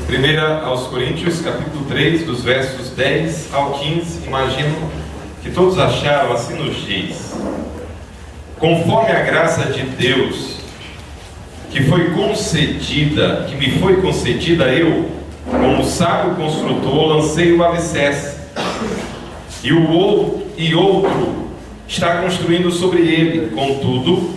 Primeira aos Coríntios, capítulo 3, dos versos 10 ao 15. Imagino que todos acharam, assim nos diz: conforme a graça de Deus que me foi concedida, eu, como sábio construtor, lancei o alicerce, e outro está construindo sobre ele. Contudo,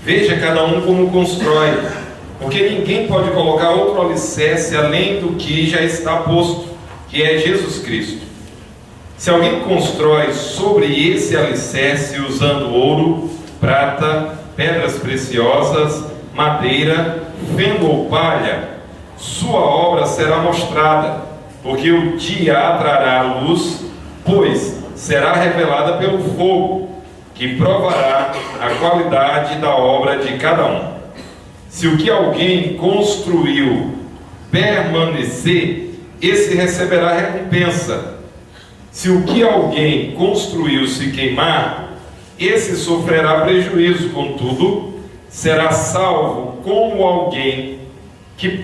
veja cada um como constrói, porque ninguém pode colocar outro alicerce além do que já está posto, que é Jesus Cristo. Se alguém constrói sobre esse alicerce usando ouro, prata, pedras preciosas, madeira, feno ou palha, sua obra será mostrada, porque o dia trará a luz, pois será revelada pelo fogo, que provará a qualidade da obra de cada um. Se o que alguém construiu permanecer, esse receberá recompensa. Se o que alguém construiu se queimar, esse sofrerá prejuízo. Contudo, será salvo como alguém que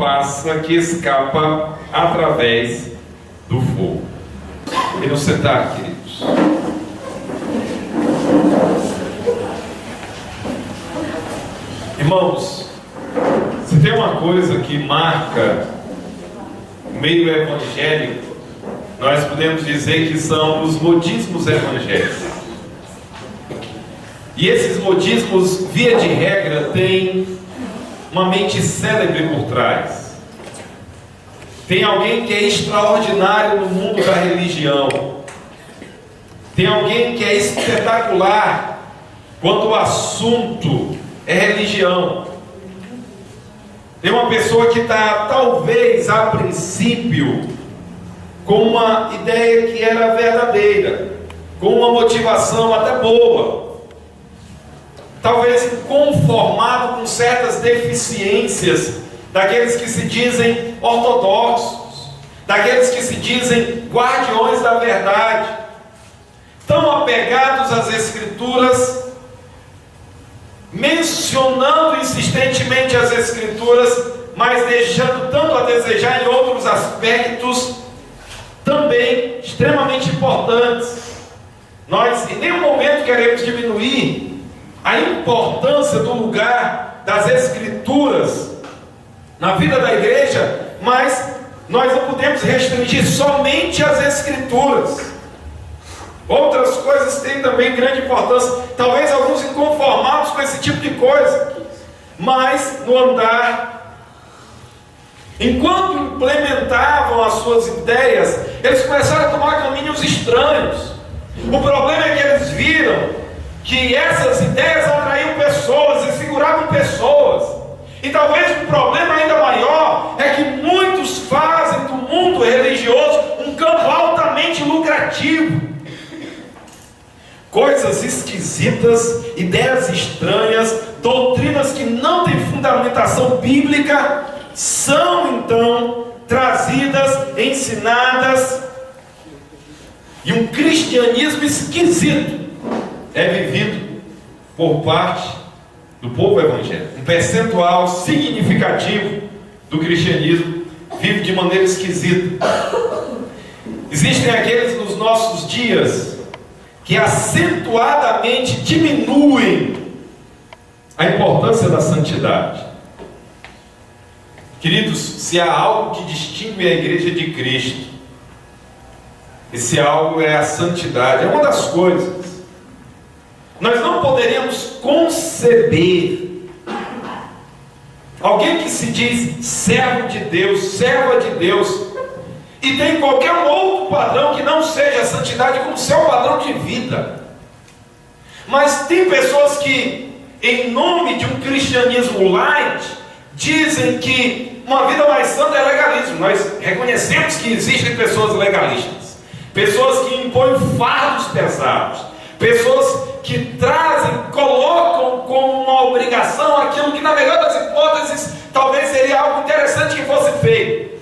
escapa através do fogo. E não sentar, queridos. Irmãos, se tem uma coisa que marca o meio evangélico, nós podemos dizer que são os modismos evangélicos. E esses modismos, via de regra, têm uma mente célebre por trás. Tem alguém que é extraordinário no mundo da religião. Tem alguém que é espetacular quando o assunto é religião. Tem uma pessoa que está, talvez, a princípio, com uma ideia que era verdadeira, com uma motivação até boa, talvez inconformado com certas deficiências daqueles que se dizem ortodoxos, daqueles que se dizem guardiões da verdade, tão apegados às Escrituras, mencionando insistentemente as Escrituras, mas deixando tanto a desejar em outros aspectos também extremamente importantes. Nós em nenhum momento queremos diminuir a importância do lugar das Escrituras na vida da igreja, mas nós não podemos restringir somente as Escrituras. Outras coisas têm também grande importância, talvez alguns inconformados com esse tipo de coisa, mas no andar, enquanto implementavam as suas ideias, eles começaram a tomar caminhos estranhos. O problema é que eles viram que essas ideias atraíam pessoas e seguravam pessoas. E talvez um problema ainda maior é que muitos fazem do mundo religioso um campo altamente lucrativo. Coisas esquisitas, ideias estranhas, doutrinas que não têm fundamentação bíblica, são então trazidas, ensinadas, e um cristianismo esquisito é vivido por parte do povo evangélico. Um percentual significativo do cristianismo vive de maneira esquisita. Existem aqueles nos nossos dias que acentuadamente diminuem a importância da santidade. Queridos, se há algo que distingue a igreja de Cristo, esse algo é a santidade, é uma das coisas. Nós não poderíamos conceber alguém que se diz servo de Deus, serva de Deus, e tem qualquer outro padrão que não seja a santidade como seu padrão de vida. Mas tem pessoas que, em nome de um cristianismo light, dizem que uma vida mais santa é legalismo. Nós reconhecemos que existem pessoas legalistas, pessoas que impõem fardos pesados, pessoas que trazem, colocam como uma obrigação aquilo que, na melhor das hipóteses, talvez seria algo interessante que fosse feito.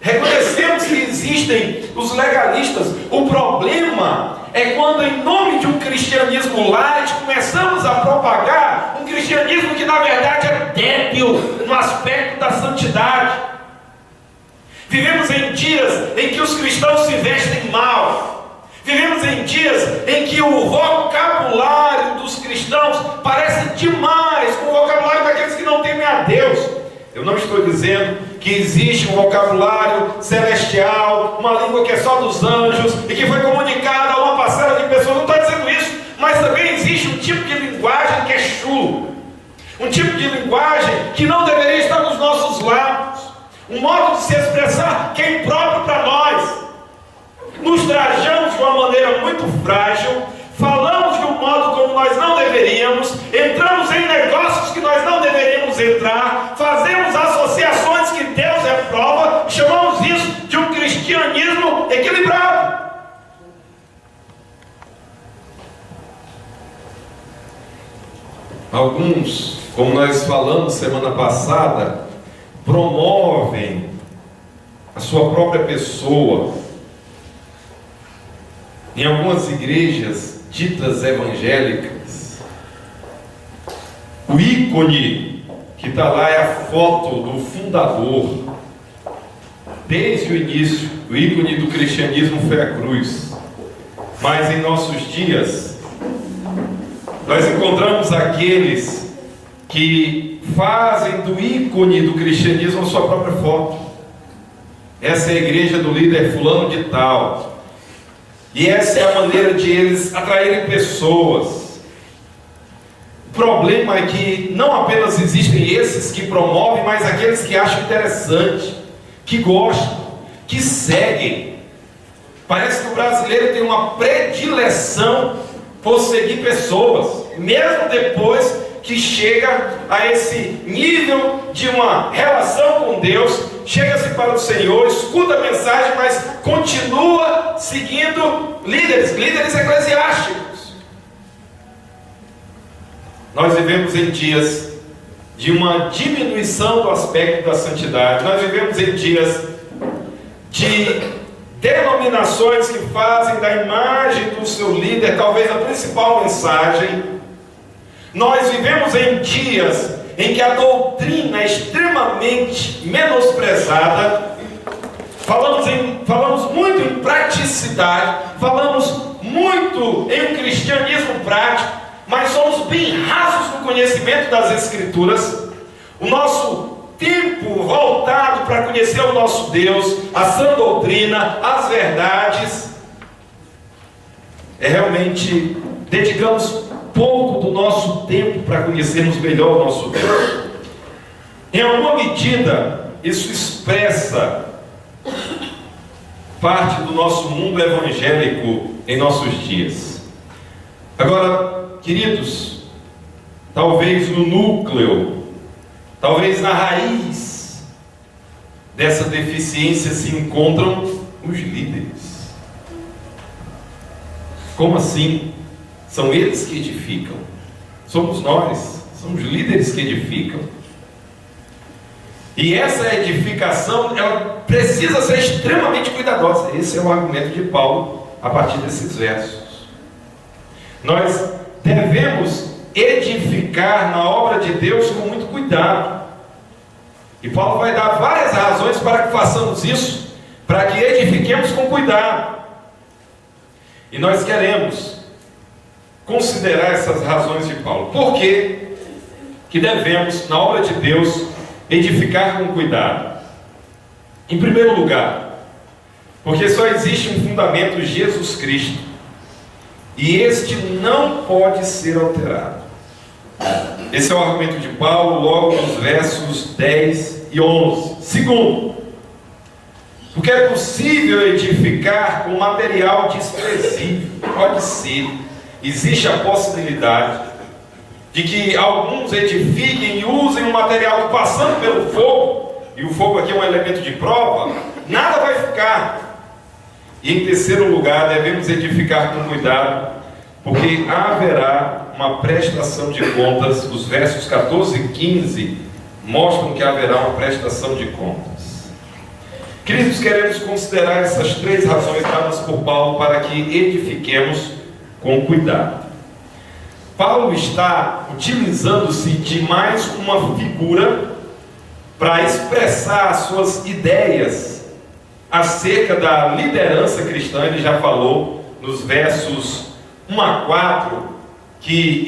Reconhecemos que existem os legalistas. O problema é quando, em nome de um cristianismo light, começamos a propagar um cristianismo que, na verdade, é débil no aspecto da santidade. Vivemos em dias em que os cristãos se vestem mal. Vivemos em dias em que o vocabulário dos cristãos parece demais com o vocabulário daqueles que não temem a Deus. Eu não estou dizendo que existe um vocabulário celestial, uma língua que é só dos anjos e que foi comunicada a uma parcela de pessoas. Não estou dizendo isso, mas também existe um tipo de linguagem que é chulo, um tipo de linguagem que não deveria estar nos nossos lábios, um modo de se expressar que é impróprio para nós. Nos trajamos de uma maneira muito frágil, falamos de um modo como nós não deveríamos, entramos em negócios que nós não deveríamos entrar, fazemos associações que Deus reprova, chamamos isso de um cristianismo equilibrado. Alguns, como nós falamos semana passada, promovem a sua própria pessoa. Em algumas igrejas ditas evangélicas, o ícone que está lá é a foto do fundador. Desde o início, o ícone do cristianismo foi a cruz. Mas em nossos dias, nós encontramos aqueles que fazem do ícone do cristianismo a sua própria foto. Essa é a igreja do líder fulano de tal. E essa é a maneira de eles atraírem pessoas. O problema é que não apenas existem esses que promovem, mas aqueles que acham interessante, que gostam, que seguem. Parece que o brasileiro tem uma predileção por seguir pessoas, mesmo depois que chega a esse nível de uma relação com Deus, chega-se para o Senhor, escuta a mensagem, mas continua seguindo líderes eclesiásticos. Nós vivemos em dias de uma diminuição do aspecto da santidade. Nós vivemos em dias de denominações que fazem da imagem do seu líder talvez a principal mensagem. Nós vivemos em dias em que a doutrina é extremamente menosprezada. Falamos muito em praticidade, falamos muito em um cristianismo prático, mas somos bem rasos no conhecimento das Escrituras. O nosso tempo voltado para conhecer o nosso Deus, a sã doutrina, as verdades, realmente dedicamos pouco do nosso tempo para conhecermos melhor o nosso Deus. Em alguma medida, isso expressa parte do nosso mundo evangélico em nossos dias. Agora, queridos, talvez no núcleo, talvez na raiz dessa deficiência se encontram os líderes. Como assim? São eles que edificam. Somos nós, somos líderes que edificam. E essa edificação, ela precisa ser extremamente cuidadosa. Esse é o argumento de Paulo a partir desses versos. Nós devemos edificar na obra de Deus com muito cuidado. E Paulo vai dar várias razões para que façamos isso, para que edifiquemos com cuidado. E nós queremos considerar essas razões de Paulo. Por que devemos, na obra de Deus, edificar com cuidado? Em primeiro lugar, porque só existe um fundamento, Jesus Cristo, e este não pode ser alterado. Esse é o argumento de Paulo, logo nos versos 10 e 11. Segundo, porque é possível edificar com material desprezível. Pode ser. Existe a possibilidade de que alguns edifiquem e usem um material que, passando pelo fogo, e o fogo aqui é um elemento de prova, nada vai ficar. E em terceiro lugar, devemos edificar com cuidado, porque haverá uma prestação de contas. Os versos 14 e 15 mostram que haverá uma prestação de contas. Queridos, queremos considerar essas três razões dadas por Paulo para que edifiquemos com cuidado. Paulo está utilizando-se de mais uma figura para expressar as suas ideias acerca da liderança cristã. Ele já falou nos versos 1 a 4 que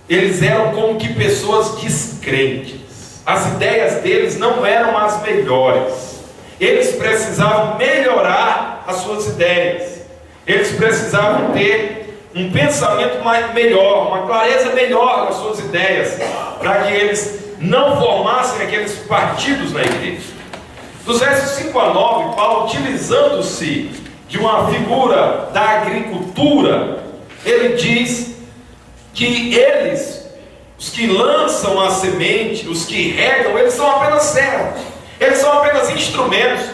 eles eram como que pessoas descrentes. As ideias deles não eram as melhores. Eles precisavam melhorar as suas ideias. Eles precisavam ter um pensamento melhor, uma clareza melhor nas suas ideias, para que eles não formassem aqueles partidos na igreja. Dos versos 5 a 9, Paulo, utilizando-se de uma figura da agricultura, ele diz que eles, os que lançam a semente, os que regam, eles são apenas servos, eles são apenas instrumentos.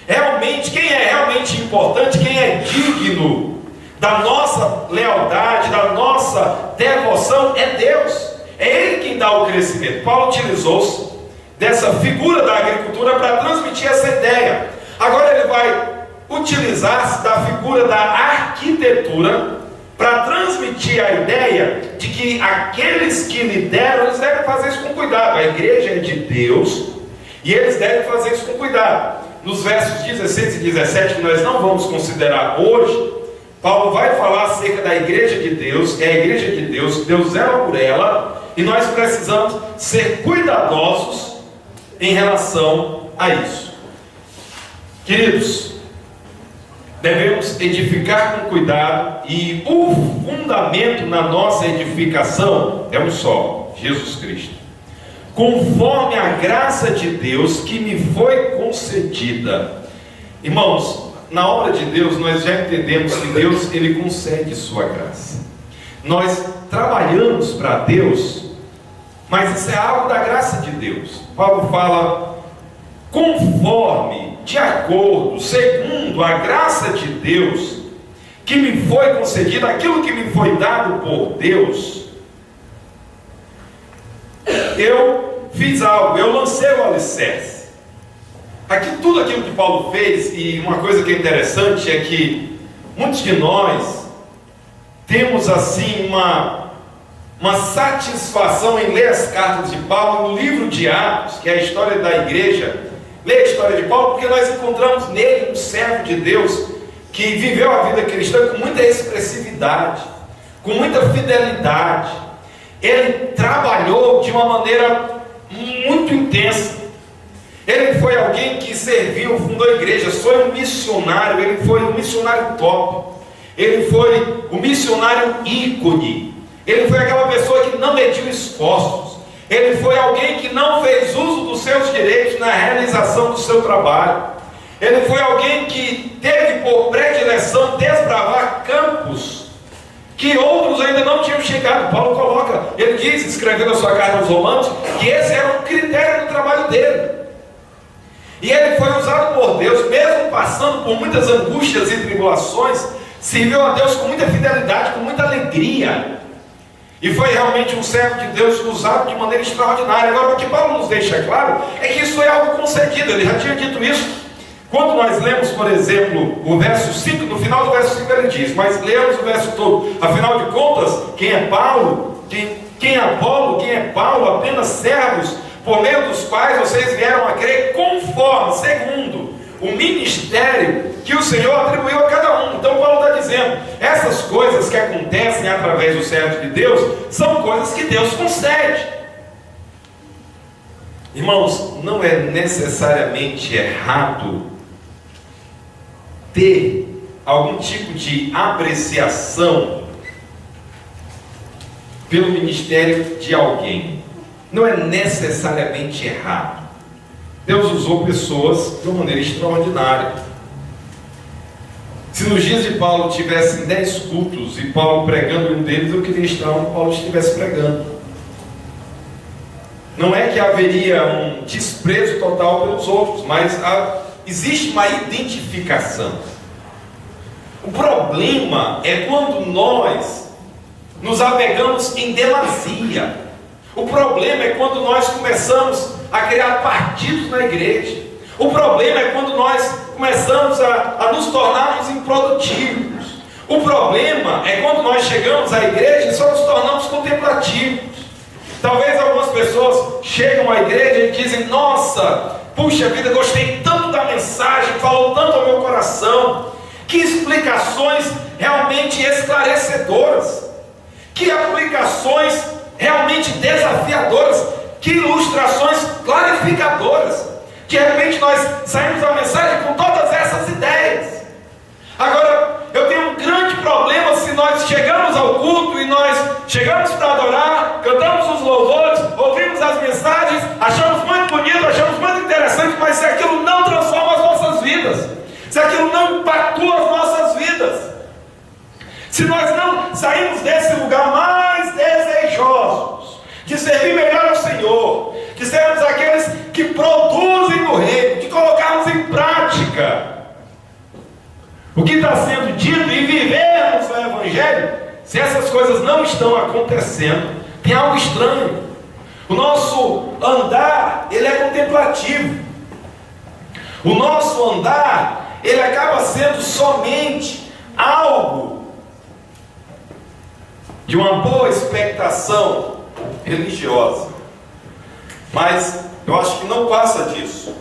Realmente, quem é realmente importante, quem é digno da nossa lealdade, da nossa devoção, é Deus. É Ele quem dá o crescimento. Paulo utilizou-se dessa figura da agricultura para transmitir essa ideia. Agora ele vai utilizar-se da figura da arquitetura para transmitir a ideia de que aqueles que lideram, eles devem fazer isso com cuidado. A igreja é de Deus e eles devem fazer isso com cuidado. Nos versos 16 e 17, que nós não vamos considerar hoje, Paulo vai falar acerca da igreja de Deus, que é a igreja de Deus, Deus zela por ela, e nós precisamos ser cuidadosos em relação a isso. Queridos, devemos edificar com cuidado, e o fundamento na nossa edificação é um só: Jesus Cristo. Conforme a graça de Deus que me foi concedida. Irmãos, na obra de Deus nós já entendemos que Deus, Ele concede sua graça. Nós trabalhamos para Deus, mas isso é algo da graça de Deus. Paulo fala: conforme, de acordo, segundo a graça de Deus que me foi concedida, aquilo que me foi dado por Deus, eu fiz algo, eu lancei o alicerce. Aqui, tudo aquilo que Paulo fez, e uma coisa que é interessante é que muitos de nós temos assim uma satisfação em ler as cartas de Paulo. No livro de Atos, que é a história da igreja, ler a história de Paulo, porque nós encontramos nele um servo de Deus que viveu a vida cristã com muita expressividade, com muita fidelidade. Ele trabalhou de uma maneira muito intensa. Ele foi alguém que serviu, fundou igrejas, foi um missionário. Ele foi um missionário top. Ele foi um missionário ícone. Ele foi aquela pessoa que não mediu esforços. Ele foi alguém que não fez uso dos seus direitos na realização do seu trabalho. Ele foi alguém que teve por predileção desbravar campos que outros ainda não tinham chegado. Paulo coloca, ele diz, escrevendo a sua carta aos Romanos, que esse era um critério do trabalho dele. E ele foi usado por Deus, mesmo passando por muitas angústias e tribulações, serviu a Deus com muita fidelidade, com muita alegria. E foi realmente um servo de Deus usado de maneira extraordinária. Agora, o que Paulo nos deixa claro é que isso foi algo concedido. Ele já tinha dito isso. Quando nós lemos, por exemplo, o verso 5, no final do verso 5 ele diz: mas lemos o verso todo. Afinal de contas, quem é Paulo, quem é Apolo, quem é Paulo, apenas servos, por meio dos quais vocês vieram a crer, conforme, segundo o ministério que o Senhor atribuiu a cada um. Então Paulo está dizendo, essas coisas que acontecem através do servo de Deus, são coisas que Deus concede. Irmãos, não é necessariamente errado ter algum tipo de apreciação pelo ministério de alguém. Não é necessariamente errado. Deus usou pessoas de uma maneira extraordinária. Se nos dias de Paulo tivessem 10 cultos e Paulo pregando em um deles, eu queria estar onde Paulo estivesse pregando. Não é que haveria um desprezo total pelos outros, mas existe uma identificação. O problema é quando nós nos apegamos em demasia. O problema é quando nós começamos a criar partidos na igreja. O problema é quando nós começamos a nos tornarmos improdutivos. O problema é quando nós chegamos à igreja e só nos tornamos contemplativos. Talvez algumas pessoas chegam à igreja e dizem: nossa, puxa vida, gostei tanto da mensagem, falou tanto ao meu coração. Que explicações realmente esclarecedoras, que aplicações realmente desafiadoras, que ilustrações clarificadoras. De repente nós saímos da mensagem com todas essas ideias. Agora, eu tenho um grande problema se nós chegamos ao culto e nós chegamos para adorar, cantamos os louvores, ouvimos as mensagens, achamos muito bonito, achamos muito interessante, mas se aquilo não transforma as nossas vidas, se aquilo não impactua as nossas vidas, se nós não saímos desse lugar mais desejosos de servir melhor ao Senhor, de sermos aqueles que produzem no reino, de colocarmos em prática o que está sendo dito e vivermos o Evangelho, se essas coisas não estão acontecendo, tem algo estranho. O nosso andar, ele é contemplativo. O nosso andar, ele acaba sendo somente algo de uma boa expectação religiosa. Mas eu acho que não passa disso.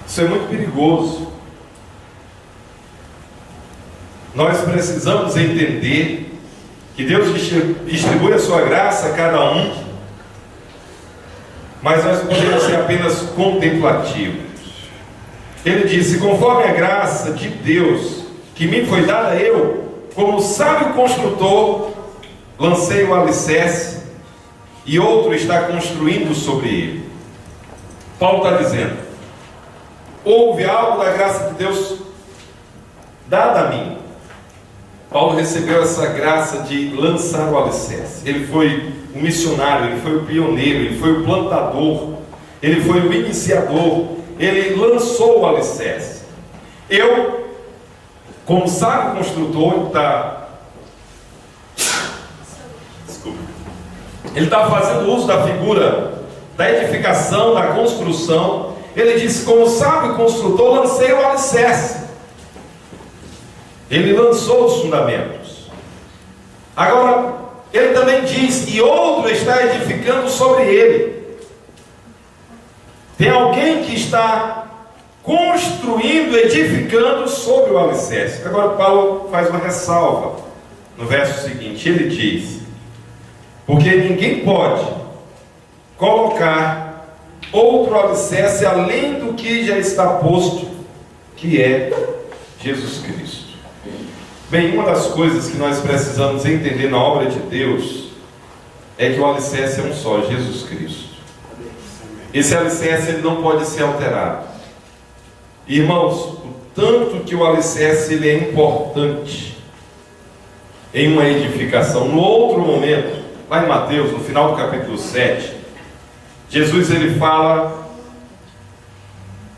Isso é muito perigoso. Nós precisamos entender que Deus distribui a sua graça a cada um, mas nós podemos ser apenas contemplativos. Ele disse: conforme a graça de Deus que me foi dada, eu, como sábio construtor, lancei o alicerce e outro está construindo sobre ele. Paulo está dizendo: houve algo da graça de Deus dada a mim. Paulo recebeu essa graça de lançar o alicerce. Ele foi o missionário, ele foi o pioneiro, ele foi o plantador, ele foi o iniciador, ele lançou o alicerce. Eu, como sábio construtor, ele está fazendo uso da figura da edificação, da construção. Ele disse: como sábio construtor, lancei o alicerce. Ele lançou os fundamentos. Agora, ele também diz: e outro está edificando sobre ele. Tem alguém que está construindo, edificando sobre o alicerce. Agora Paulo faz uma ressalva no verso seguinte. Ele diz: porque ninguém pode colocar outro alicerce além do que já está posto, que é Jesus Cristo. Bem, uma das coisas que nós precisamos entender na obra de Deus é que o alicerce é um só, Jesus Cristo. Esse alicerce, ele não pode ser alterado. Irmãos, o tanto que o alicerce ele é importante em uma edificação. No outro momento, lá em Mateus, no final do capítulo 7, Jesus ele fala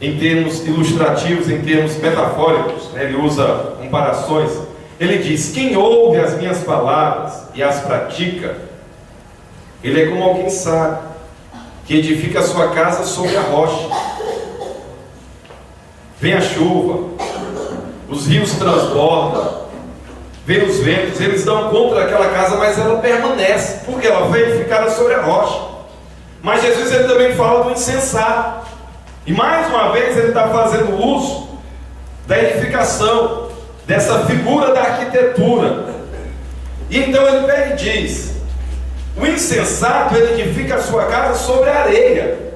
em termos ilustrativos, em termos metafóricos, né? Ele usa comparações. Ele diz: quem ouve as minhas palavras e as pratica, ele é como alguém sábio, que edifica a sua casa sobre a rocha. Vem a chuva, os rios transbordam, vem os ventos, eles dão contra aquela casa, mas ela permanece, porque ela foi edificada sobre a rocha. Mas Jesus ele também fala do insensato, e mais uma vez ele está fazendo uso da edificação, dessa figura da arquitetura. E então ele pega e diz: o insensato ele edifica a sua casa sobre a areia.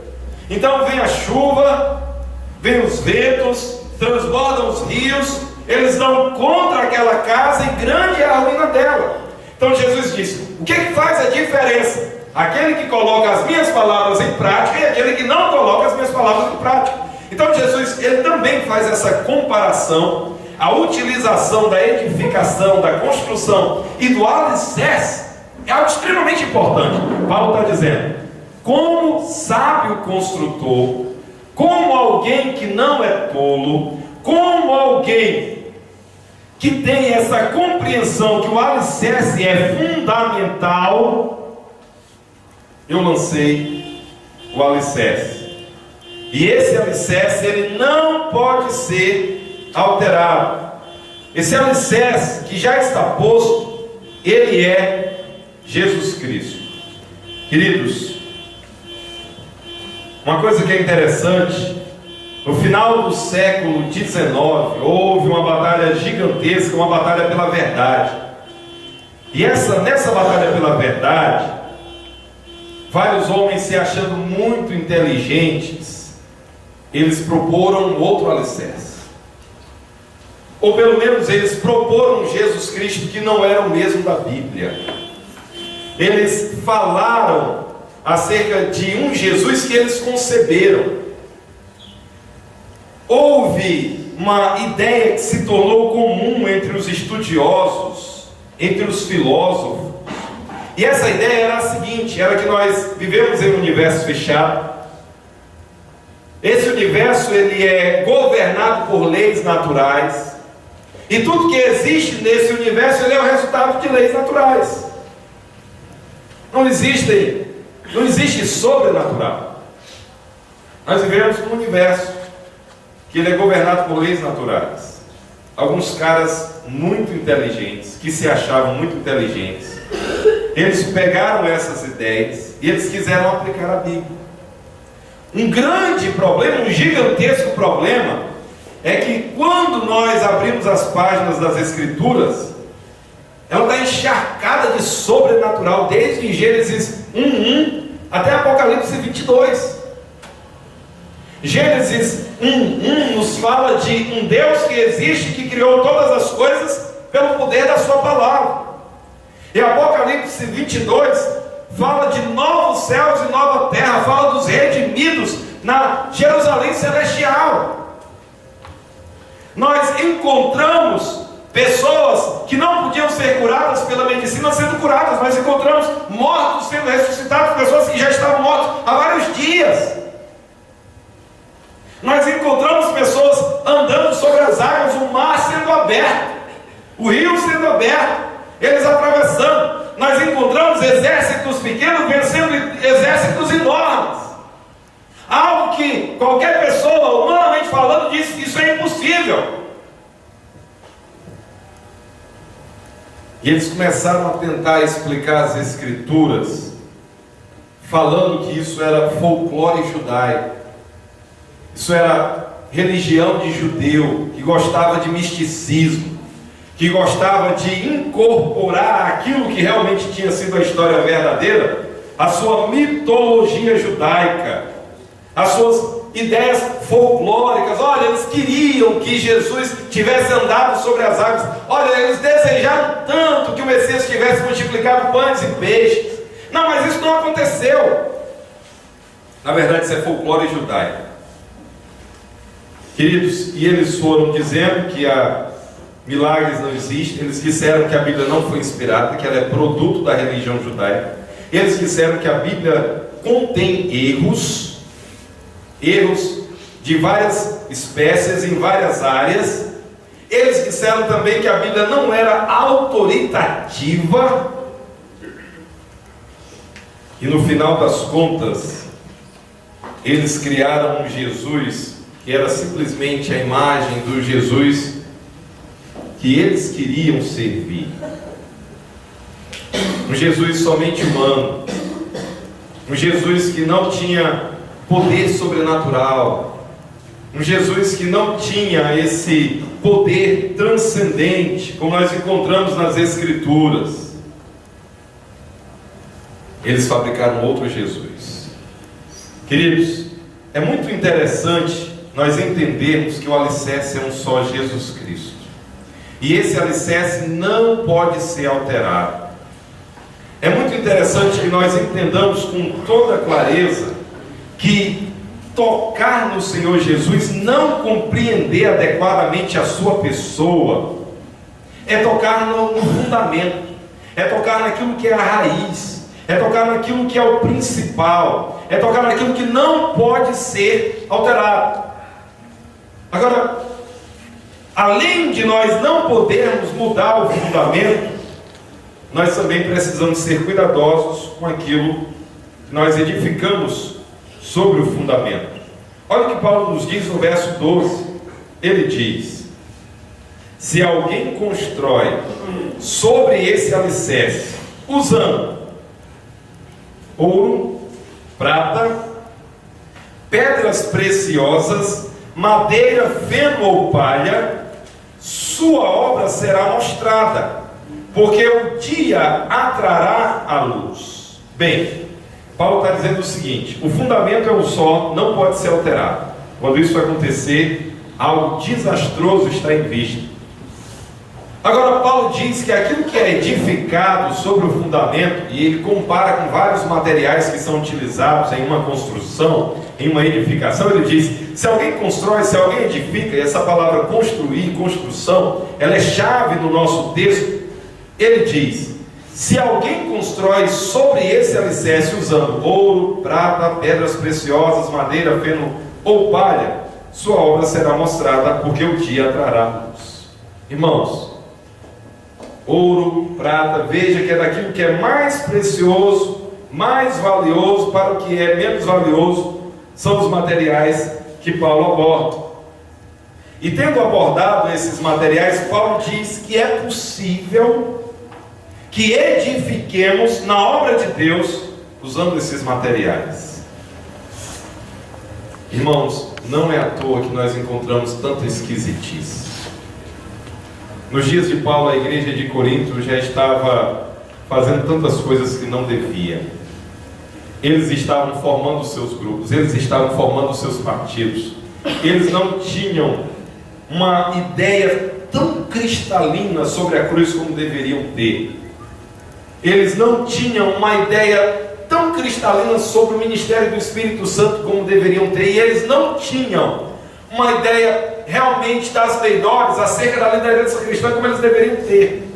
Então vem a chuva, vem os ventos, transbordam os rios, eles dão contra aquela casa e grande é a ruína dela. Então Jesus diz: o que faz a diferença? Aquele que coloca as minhas palavras em prática e aquele que não coloca as minhas palavras em prática. Então Jesus ele também faz essa comparação. A utilização da edificação, da construção e do alicerce é algo extremamente importante. Paulo está dizendo: como sábio construtor, como alguém que não é tolo, como alguém que tem essa compreensão que o alicerce é fundamental, eu lancei o alicerce. E esse alicerce ele não pode ser alterado. Esse alicerce que já está posto, ele é Jesus Cristo. Queridos, Uma coisa que é interessante, no final do século XIX, houve uma batalha gigantesca, uma batalha pela verdade. E nessa batalha pela verdade, vários homens se achando muito inteligentes, eles proporam um outro alicerce. Ou pelo menos eles proporam Jesus Cristo que não era o mesmo da Bíblia. Eles falaram acerca de um Jesus que eles conceberam. Houve uma ideia que se tornou comum entre os estudiosos, entre os filósofos. E essa ideia era a seguinte: era que nós vivemos em um universo fechado. Esse universo ele é governado por leis naturais. E tudo que existe nesse universo ele é o resultado de leis naturais. Não existe sobrenatural. Nós vivemos num universo que ele é governado por leis naturais. Alguns caras muito inteligentes, que se achavam muito inteligentes, eles pegaram essas ideias e eles quiseram aplicar a Bíblia. Um grande problema, um gigantesco problema, é que quando nós abrimos as páginas das Escrituras, ela está encharcada de sobrenatural, desde Gênesis 1:1 até Apocalipse 22. Gênesis 1:1 nos fala de um Deus que existe, que criou todas as coisas pelo poder da sua palavra. E Apocalipse 22 fala de novos céus e nova terra, fala dos redimidos na Jerusalém celestial. Nós encontramos pessoas que não podiam ser curadas pela medicina sendo curadas. Nós encontramos mortos sendo ressuscitados, pessoas que já estavam mortas há vários dias. Nós encontramos pessoas andando sobre as águas, o mar sendo aberto, o rio sendo aberto, eles atravessando. Nós encontramos exércitos pequenos vencendo exércitos enormes. Algo que qualquer pessoa, humanamente falando, diz que isso é impossível. E eles começaram a tentar explicar as Escrituras, falando que isso era folclore judaico. Isso era religião de judeu, que gostava de misticismo, que gostava de incorporar aquilo que realmente tinha sido a história verdadeira, a sua mitologia judaica, as suas ideias folclóricas. Olha, eles queriam que Jesus tivesse andado sobre as águas. Olha, eles desejaram tanto que o Messias tivesse multiplicado pães e peixes. Não, mas isso não aconteceu. Na verdade, isso é folclore judaico. Queridos, e eles foram dizendo que milagres não existem. Eles disseram que a Bíblia não foi inspirada, que ela é produto da religião judaica. Eles disseram que a Bíblia contém erros de várias espécies, em várias áreas. Eles disseram também que a Bíblia não era autoritativa. E no final das contas, eles criaram um Jesus que era simplesmente a imagem do Jesus que eles queriam servir. Um Jesus somente humano, um Jesus que não tinha poder sobrenatural, um Jesus que não tinha esse poder transcendente, como nós encontramos nas Escrituras. Eles fabricaram outro Jesus. Queridos, é muito interessante nós entendermos que o alicerce é um só, Jesus Cristo. E esse alicerce não pode ser alterado. É muito interessante que nós entendamos com toda clareza que tocar no Senhor Jesus, não compreender adequadamente a sua pessoa, é tocar no fundamento, é tocar naquilo que é a raiz, é tocar naquilo que é o principal, é tocar naquilo que não pode ser alterado. Agora, além de nós não podermos mudar o fundamento, nós também precisamos ser cuidadosos com aquilo que nós edificamos sobre o fundamento. Olha o que Paulo nos diz no verso 12. Ele diz: se alguém constrói sobre esse alicerce, usando ouro, prata, pedras preciosas, madeira, feno ou palha, sua obra será mostrada, porque o dia atrará a luz. Bem, Paulo está dizendo o seguinte: o fundamento é um só, não pode ser alterado. Quando isso acontecer, algo desastroso está em vista. Agora, Paulo diz que aquilo que é edificado sobre o fundamento, e ele compara com vários materiais que são utilizados em uma construção, em uma edificação, ele diz: se alguém constrói, se alguém edifica, e essa palavra construir, construção, ela é chave no nosso texto. Ele diz: se alguém constrói sobre esse alicerce usando ouro, prata, pedras preciosas, madeira, feno ou palha, sua obra será mostrada, porque o dia trará luz. Irmãos, ouro, prata, veja que é daquilo que é mais precioso, mais valioso, para o que é menos valioso, são os materiais que Paulo aborda. E tendo abordado esses materiais, Paulo diz que é possível que edifiquemos na obra de Deus usando esses materiais. Irmãos, não é à toa que nós encontramos tanta esquisitice. Nos dias de Paulo, a igreja de Corinto já estava fazendo tantas coisas que não devia. Eles estavam formando seus grupos, eles estavam formando seus partidos. Eles não tinham uma ideia tão cristalina sobre a cruz como deveriam ter. Eles não tinham uma ideia tão cristalina sobre o ministério do Espírito Santo como deveriam ter. E eles não tinham uma ideia realmente das melhores acerca da liderança cristã como eles deveriam ter.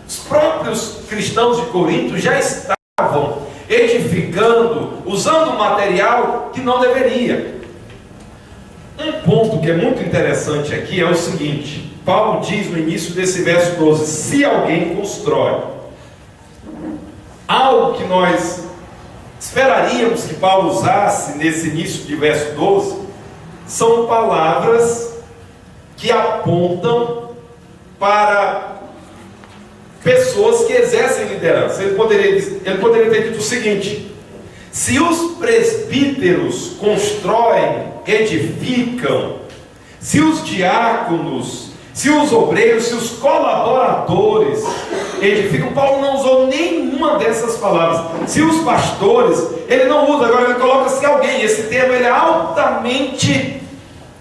Os próprios cristãos de Corinto já estavam edificando, usando material que não deveria. Um ponto que é muito interessante aqui é o seguinte: Paulo diz no início desse verso 12: se alguém constrói. Algo que nós esperaríamos que Paulo usasse nesse início de verso 12 são palavras que apontam para pessoas que exercem liderança. Ele poderia ter dito o seguinte: se os presbíteros constroem, edificam, se os diáconos, se os obreiros, se os colaboradores edificam. Paulo não usou nenhuma dessas palavras. Se os pastores, ele não usa. Agora ele coloca se alguém. Esse termo ele é altamente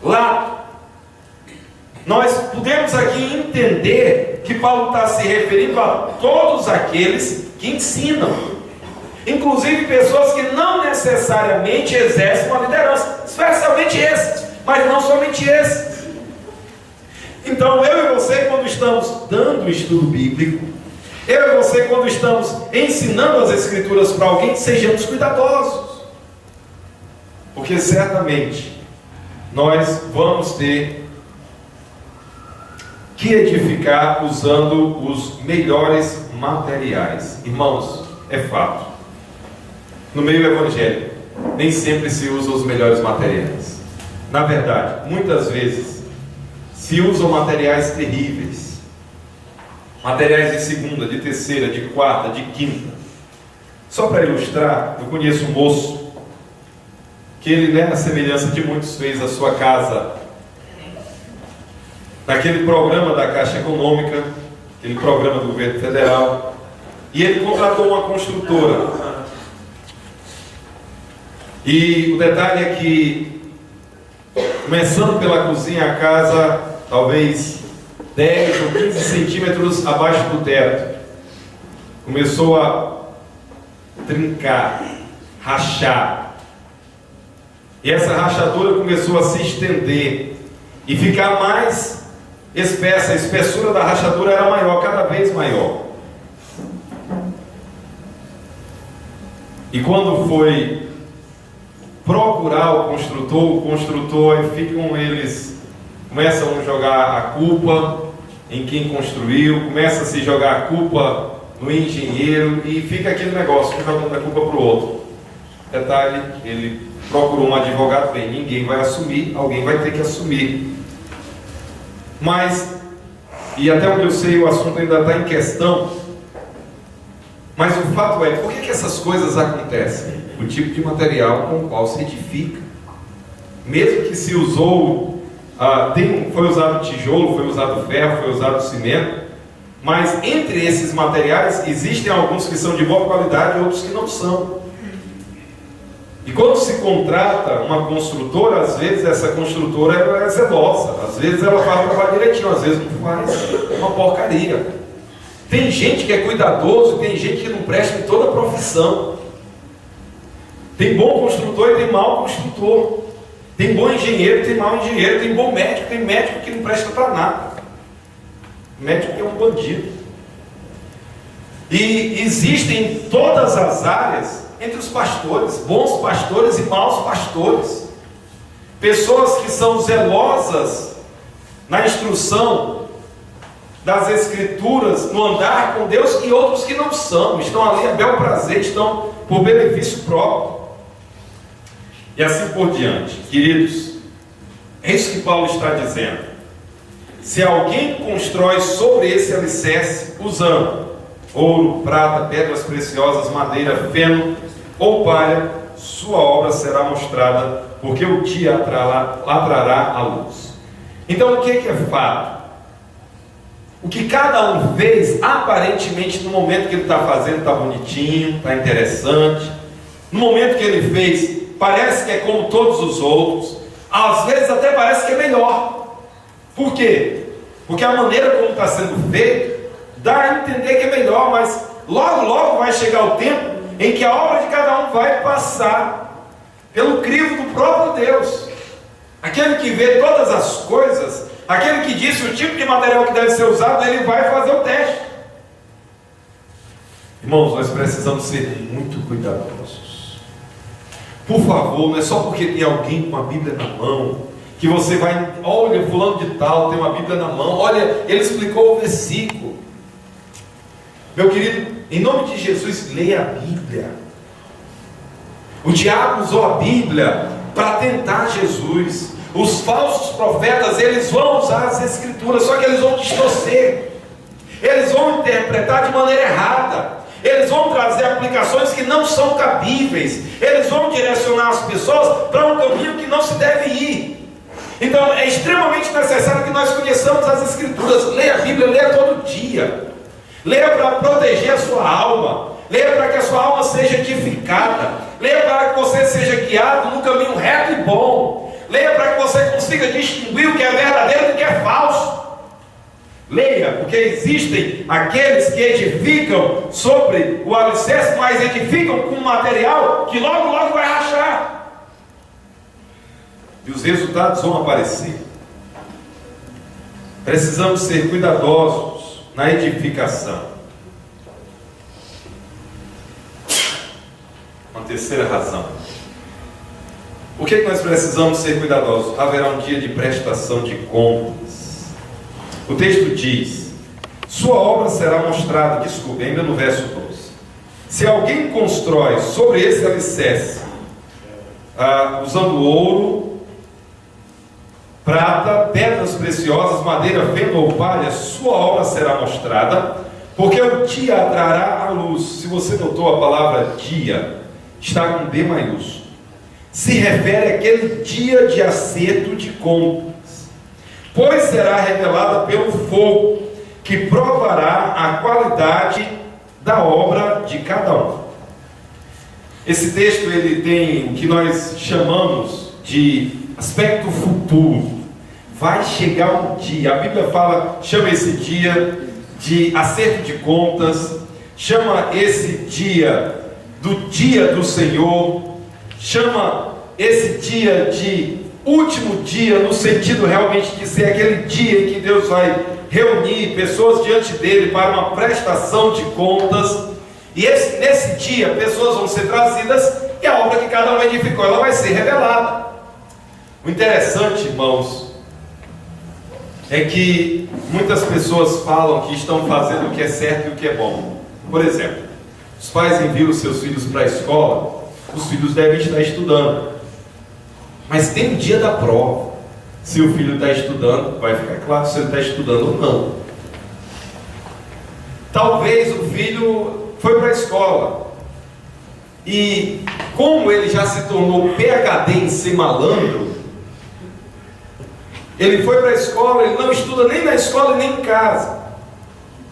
lato. Nós podemos aqui entender que Paulo está se referindo a todos aqueles que ensinam, inclusive pessoas que não necessariamente exercem uma liderança, especialmente esses, mas não somente esses. Então eu e você, quando estamos dando o estudo bíblico, eu e você, quando estamos ensinando as Escrituras para alguém, sejamos cuidadosos, porque certamente nós vamos ter que edificar usando os melhores materiais. Irmãos, é fato, no meio evangélico nem sempre se usam os melhores materiais. Na verdade, muitas vezes se usam materiais terríveis, materiais de segunda, de terceira, de quarta, de quinta. Só para ilustrar, eu conheço um moço que ele, na semelhança de muitos, fez a sua casa naquele programa da Caixa Econômica, aquele programa do governo federal, e ele contratou uma construtora. E o detalhe é que, começando pela cozinha, a casa talvez 10 ou 15 centímetros abaixo do teto, começou a trincar, rachar, e essa rachadura começou a se estender e ficar mais espessa. A espessura da rachadura era maior, cada vez maior. E quando foi procurar o construtor, eles começam a jogar a culpa em quem construiu, começa a se jogar a culpa no engenheiro, e fica aquele negócio, um jogando a culpa para o outro. Detalhe, ele procurou um advogado, bem, ninguém vai assumir, alguém vai ter que assumir. Mas, e até onde eu sei, o assunto ainda está em questão, mas o fato é, por que essas coisas acontecem? O tipo de material com o qual se edifica. mesmo que se usou, foi usado tijolo, foi usado ferro, foi usado cimento, mas entre esses materiais existem alguns que são de boa qualidade e outros que não são. E quando se contrata uma construtora, às vezes essa construtora ela é zelosa, às vezes ela faz o trabalho direitinho, às vezes não faz, uma porcaria. Tem gente que é cuidadoso, tem gente que não presta em toda a profissão. Tem bom construtor e tem mau construtor. Tem bom engenheiro, tem mau engenheiro. Tem bom médico, tem médico que não presta para nada. Médico é um bandido. E existem em todas as áreas, entre os pastores, bons pastores e maus pastores. Pessoas que são zelosas na instrução das Escrituras, no andar com Deus, e outros que não são, estão ali a bel prazer, estão por benefício próprio. E assim por diante. Queridos, é isso que Paulo está dizendo. Se alguém constrói sobre esse alicerce, usando ouro, prata, pedras preciosas, madeira, feno ou palha, sua obra será mostrada, porque o dia trará a luz. Então o que é fato? O que cada um fez, aparentemente no momento que ele está fazendo, está bonitinho, está interessante. No momento que ele fez, parece que é como todos os outros. Às vezes até parece que é melhor. Por quê? Porque a maneira como está sendo feito dá a entender que é melhor, mas logo, logo vai chegar o tempo em que a obra de cada um vai passar pelo crivo do próprio Deus. Aquele que vê todas as coisas, aquele que disse o tipo de material que deve ser usado, ele vai fazer o teste. Irmãos, nós precisamos ser muito cuidadosos. Por favor, não é só porque tem alguém com a Bíblia na mão, que você vai, olha, fulano de tal tem uma Bíblia na mão, olha, ele explicou o versículo. Meu querido, em nome de Jesus, leia a Bíblia. O diabo usou a Bíblia para tentar Jesus. Os falsos profetas, eles vão usar as Escrituras, só que eles vão distorcer. Eles vão interpretar de maneira errada. Eles vão trazer aplicações que não são cabíveis. Eles vão direcionar as pessoas para um caminho que não se deve ir. Então é extremamente necessário que nós conheçamos as Escrituras. Leia a Bíblia, leia todo dia. Leia para proteger a sua alma. Leia para que a sua alma seja edificada. Leia para que você seja guiado no caminho reto e bom. Leia para que você consiga distinguir o que é verdadeiro do que é falso. Leia, porque existem aqueles que edificam sobre o alicerce, mas edificam com um material que logo, logo vai rachar. E os resultados vão aparecer. Precisamos ser cuidadosos na edificação. Uma terceira razão. Por que nós precisamos ser cuidadosos? Haverá um dia de prestação de contas. O texto diz: sua obra será mostrada, desculpe, ainda no verso 12. Se alguém constrói sobre esse alicerce, usando ouro, prata, pedras preciosas, madeira, feno ou palha, sua obra será mostrada, porque o dia trará a luz. Se você notou, a palavra dia está com D maiúsculo. Se refere àquele dia de acerto de contas. Pois será revelada pelo fogo, que provará a qualidade da obra de cada um. Esse texto ele tem o que nós chamamos de aspecto futuro. Vai chegar um dia, a Bíblia chama esse dia de acerto de contas, chama esse dia do Senhor, chama esse dia de último dia, no sentido realmente de ser aquele dia em que Deus vai reunir pessoas diante dele para uma prestação de contas. E nesse dia pessoas vão ser trazidas e a obra que cada um edificou, ela vai ser revelada. O interessante, irmãos, é que muitas pessoas falam que estão fazendo o que é certo e o que é bom. Por exemplo, os pais enviam os seus filhos para a escola, os filhos devem estar estudando. Mas tem o dia da prova. Se o filho está estudando, vai ficar claro se ele está estudando ou não. Talvez o filho foi para a escola e, como ele já se tornou PhD em ser malandro, Ele foi para a escola, ele não estuda nem na escola nem em casa.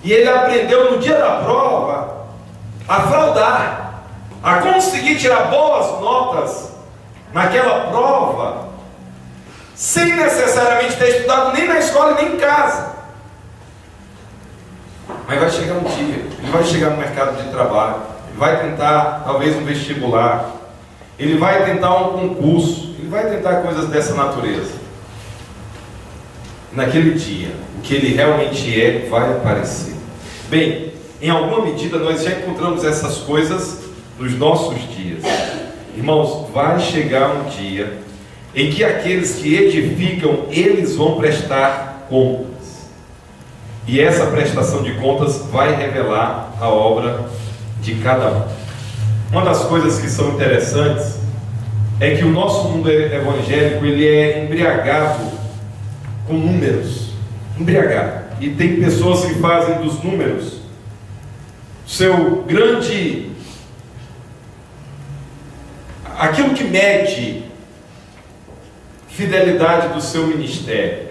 E ele aprendeu no dia da prova a fraudar, a conseguir tirar boas notas naquela prova, sem necessariamente ter estudado nem na escola nem em casa. Mas vai chegar um dia, ele vai chegar no mercado de trabalho, ele vai tentar talvez um vestibular, ele vai tentar um concurso, ele vai tentar coisas dessa natureza. Naquele dia, o que ele realmente é vai aparecer. Bem, em alguma medida nós já encontramos essas coisas nos nossos dias. Irmãos, vai chegar um dia em que aqueles que edificam, eles vão prestar contas. E essa prestação de contas vai revelar a obra de cada um. Uma das coisas que são interessantes é que o nosso mundo evangélico, ele é embriagado com números. Embriagado. E tem pessoas que fazem dos números seu grande... aquilo que mede fidelidade do seu ministério.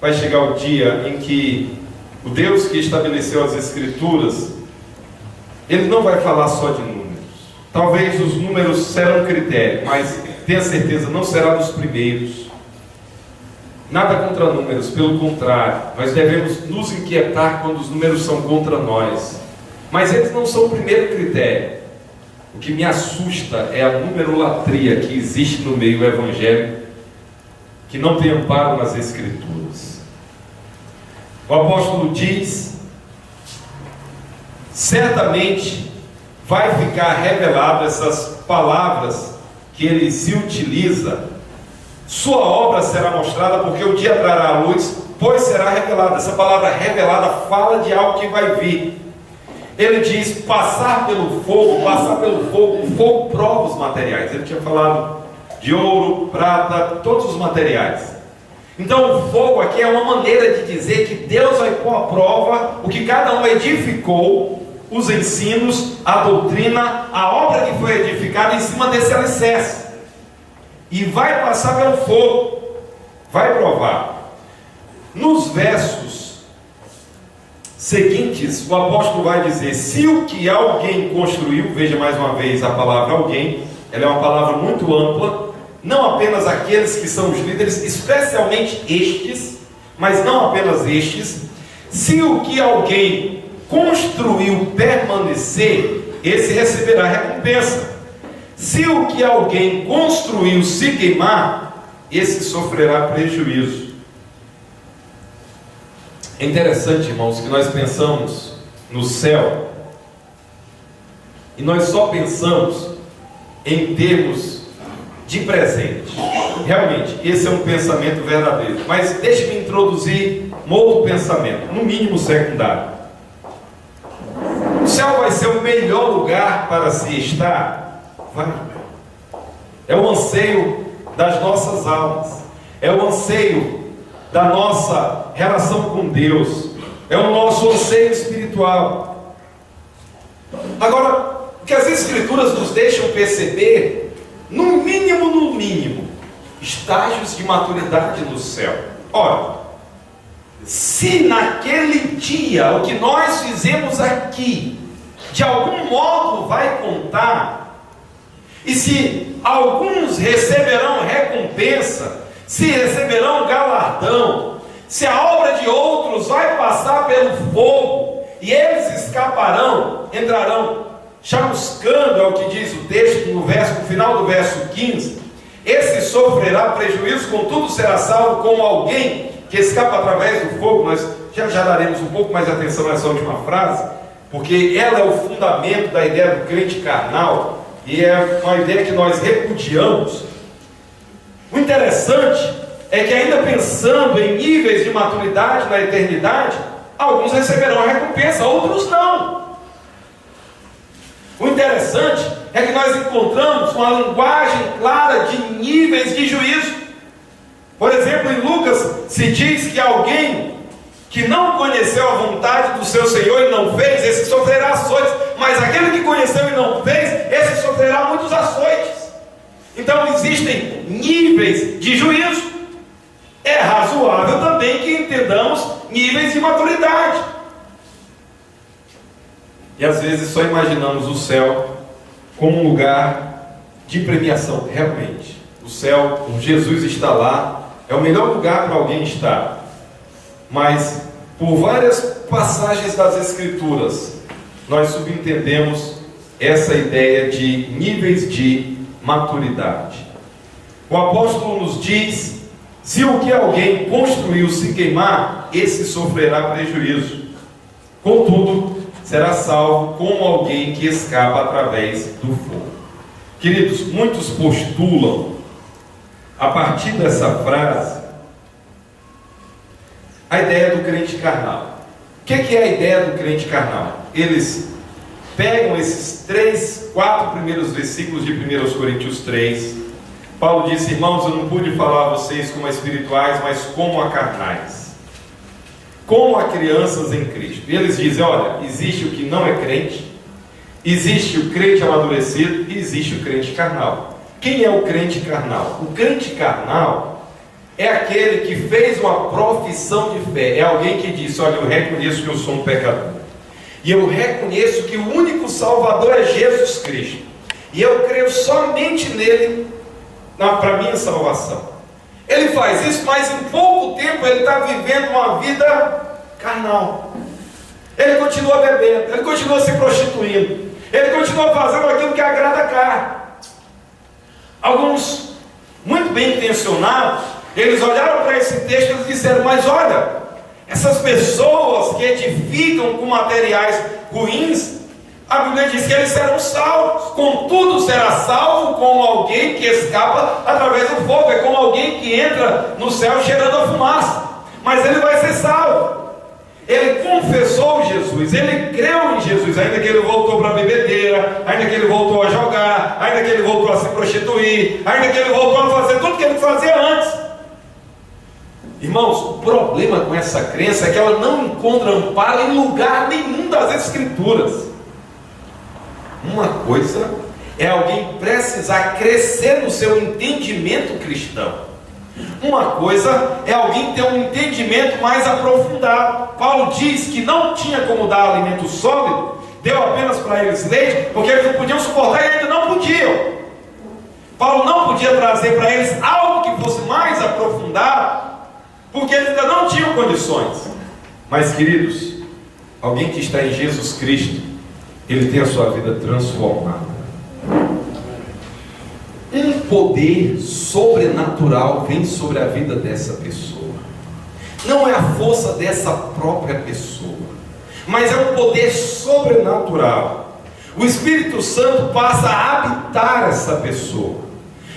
Vai chegar o dia em que o Deus que estabeleceu as Escrituras, Ele não vai falar só de números. Talvez os números serão critério, mas tenha certeza, não será dos primeiros. Nada contra números, pelo contrário, nós devemos nos inquietar quando os números são contra nós. Mas eles não são o primeiro critério. O que me assusta é a numerolatria que existe no meio evangélico, que não tem amparo nas Escrituras. O apóstolo diz: certamente vai ficar revelado essas palavras que ele se utiliza. Sua obra será mostrada, porque o dia trará a luz, pois será revelada. Essa palavra revelada fala de algo que vai vir. Ele diz passar pelo fogo, o fogo prova os materiais. Ele tinha falado de ouro, prata, todos os materiais. Então o fogo aqui é uma maneira de dizer que Deus vai pôr à prova o que cada um edificou, os ensinos, a doutrina, a obra que foi edificada em cima desse alicerce. E vai passar pelo fogo, vai provar. Nos versos seguintes, o apóstolo vai dizer: se o que alguém construiu, veja mais uma vez a palavra alguém, ela é uma palavra muito ampla, não apenas aqueles que são os líderes, especialmente estes, mas não apenas estes. Se o que alguém construiu permanecer, esse receberá recompensa. Se o que alguém construiu se queimar, esse sofrerá prejuízo. É interessante, irmãos, que nós pensamos no céu e nós só pensamos em termos de presente. Realmente, esse é um pensamento verdadeiro. Mas deixe-me introduzir um outro pensamento, no mínimo secundário. O céu vai ser o melhor lugar para se estar? Vai. É o anseio das nossas almas, é o anseio da nossa relação com Deus, é o nosso anseio espiritual. Agora, o que as Escrituras nos deixam perceber, no mínimo, estágios de maturidade no céu. Ora, se naquele dia o que nós fizemos aqui de algum modo vai contar, e se alguns receberão recompensa, se receberão galardão, se a obra de outros vai passar pelo fogo, e eles escaparão, entrarão chamuscando, é o que diz o texto no final do verso 15, esse sofrerá prejuízo, contudo será salvo como alguém que escapa através do fogo. Nós já daremos um pouco mais de atenção nessa última frase, porque ela é o fundamento da ideia do crente carnal, e é uma ideia que nós repudiamos. O interessante é que, ainda pensando em níveis de maturidade na eternidade, alguns receberão a recompensa, outros não. O interessante é que nós encontramos uma linguagem clara de níveis de juízo. Por exemplo, em Lucas se diz que alguém que não conheceu a vontade do seu Senhor e não fez, esse sofrerá açoites. Mas aquele que conheceu e não fez, esse sofrerá muitos açoites. Então existem níveis de juízo. É razoável níveis de maturidade. E às vezes só imaginamos o céu como um lugar de premiação. Realmente, o céu, o Jesus está lá, é o melhor lugar para alguém estar. Mas, por várias passagens das Escrituras, nós subentendemos essa ideia de níveis de maturidade. O apóstolo nos diz: se o que alguém construiu se queimar, esse sofrerá prejuízo. Contudo, será salvo como alguém que escapa através do fogo. Queridos, muitos postulam, a partir dessa frase, a ideia do crente carnal. O que é a ideia do crente carnal? Eles pegam esses 4 primeiros versículos de 1 Coríntios 3. Paulo disse: irmãos, eu não pude falar a vocês como a espirituais, mas como a carnais, como a crianças em Cristo. E eles dizem: olha, existe o que não é crente, existe o crente amadurecido e existe o crente carnal. Quem é o crente carnal? O crente carnal é aquele que fez uma profissão de fé. É alguém que disse: olha, eu reconheço que eu sou um pecador, e eu reconheço que o único Salvador é Jesus Cristo, e eu creio somente nele para minha salvação. Ele faz isso, mas em pouco tempo ele está vivendo uma vida carnal. Ele continua bebendo, ele continua se prostituindo, ele continua fazendo aquilo que agrada a carne. Alguns, muito bem intencionados, eles olharam para esse texto e disseram: mas olha, essas pessoas que edificam com materiais ruins, a Bíblia diz que eles serão salvos. Contudo, será salvo como alguém que escapa através do fogo. É como alguém que entra no céu cheirando a fumaça, mas ele vai ser salvo. Ele confessou Jesus, ele creu em Jesus, ainda que ele voltou para a bebedeira, ainda que ele voltou a jogar, ainda que ele voltou a se prostituir, ainda que ele voltou a fazer tudo que ele fazia antes. Irmãos, o problema com essa crença é que ela não encontra amparo em lugar nenhum das Escrituras. Uma coisa é alguém precisar crescer no seu entendimento cristão. Uma coisa é alguém ter um entendimento mais aprofundado. Paulo diz que não tinha como dar alimento sólido, deu apenas para eles leite, porque eles não podiam suportar e ainda não podiam. Paulo não podia trazer para eles algo que fosse mais aprofundado, porque eles ainda não tinham condições. Mas, queridos, alguém que está em Jesus Cristo, ele tem a sua vida transformada. Um poder sobrenatural vem sobre a vida dessa pessoa. Não é a força dessa própria pessoa, mas é um poder sobrenatural. O Espírito Santo passa a habitar essa pessoa.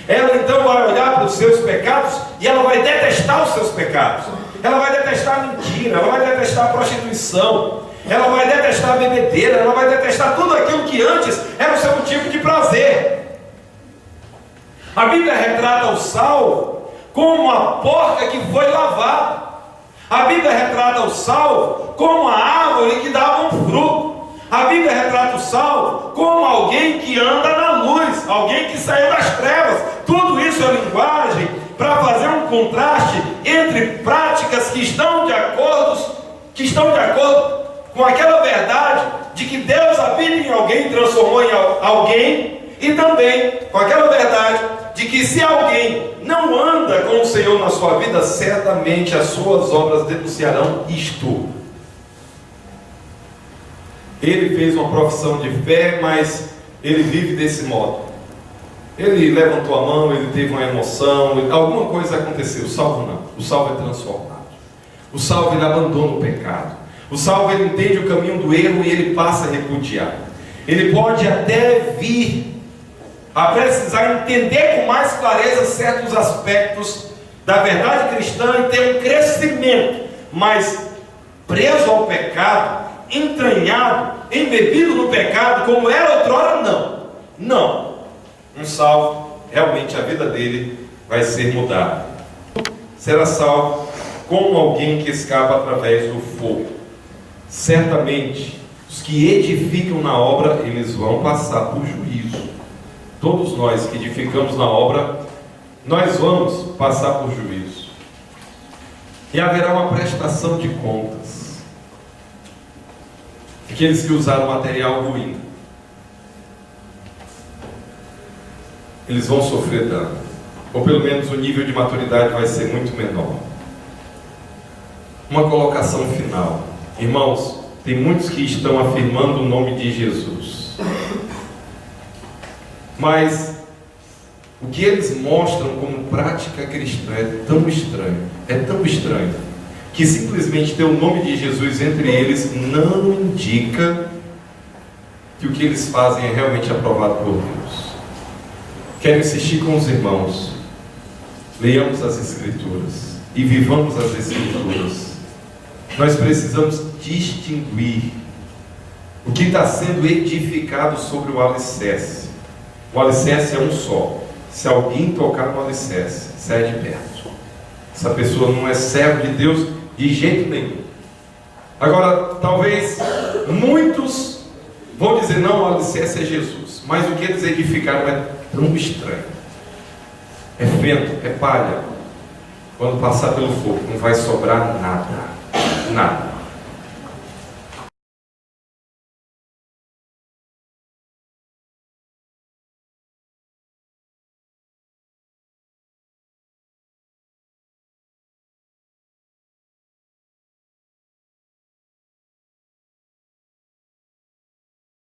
Ela então vai olhar para os seus pecados e ela vai detestar os seus pecados. Ela vai detestar a mentira, ela vai detestar a prostituição, ela vai detestar a bebedeira, ela vai detestar tudo aquilo que antes era o seu motivo de prazer. A Bíblia retrata o salvo como uma porca que foi lavada. A Bíblia retrata o salvo como uma árvore que dava um fruto. A Bíblia retrata o salvo como alguém que anda na luz, alguém que saiu das trevas. Tudo isso é linguagem para fazer um contraste entre práticas que estão de acordo com aquela verdade de que Deus habita em alguém, transformou em alguém, e também com aquela verdade de que se alguém não anda com o Senhor na sua vida, certamente as suas obras denunciarão isto. Ele fez uma profissão de fé, mas ele vive desse modo. Ele levantou a mão, ele teve uma emoção, alguma coisa aconteceu. O salvo não. O salvo é transformado. O salvo ele abandona o pecado. O salvo ele entende o caminho do erro e ele passa a repudiar. Ele pode até vir a precisar entender com mais clareza certos aspectos da verdade cristã e ter um crescimento, mas preso ao pecado, entranhado, embebido no pecado, como era outrora, não. Um salvo, realmente a vida dele vai ser mudada. Será salvo como alguém que escapa através do fogo. Certamente, os que edificam na obra, eles vão passar por juízo. Todos nós que edificamos na obra, nós vamos passar por juízo. E haverá uma prestação de contas. Aqueles que usaram material ruim, eles vão sofrer dano, ou pelo menos o nível de maturidade vai ser muito menor. Uma colocação final. Irmãos, tem muitos que estão afirmando o nome de Jesus, mas o que eles mostram como prática cristã é tão estranho, que simplesmente ter o nome de Jesus entre eles não indica que o que eles fazem é realmente aprovado por Deus. Quero insistir com os irmãos, leiamos as Escrituras e vivamos as Escrituras. Nós precisamos distinguir o que está sendo edificado sobre o alicerce. O alicerce é um só. Se alguém tocar no alicerce, sai de perto. Essa pessoa não é servo de Deus de jeito nenhum. Agora, talvez muitos vão dizer, não, o alicerce é Jesus. Mas o que eles edificaram é tão estranho. É vento, é palha. Quando passar pelo fogo, não vai sobrar nada. Nada.